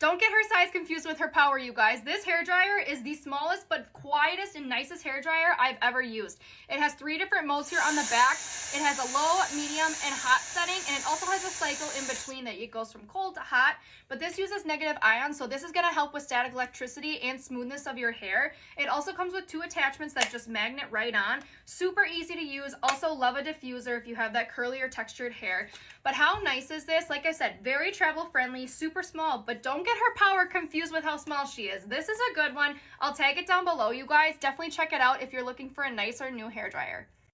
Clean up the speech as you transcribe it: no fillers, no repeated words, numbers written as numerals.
Don't get her size confused with her power, you guys. This hairdryer is the smallest but quietest and nicest hairdryer I've ever used. It has 3 different modes here on the back. It has a low, medium, and hot setting, and it also has a cycle in between that it goes from cold to hot. But this uses negative ions, so this is going to help with static electricity and smoothness of your hair. It also comes with 2 attachments that just magnet right on. Super easy to use. Also love a diffuser if you have that curly or textured hair. But how nice is this? Like I said, very travel friendly, super small, but don't get her power confused with how small she is. This is a good one. I'll tag it down below, you guys. Definitely check it out if you're looking for a nicer new hairdryer.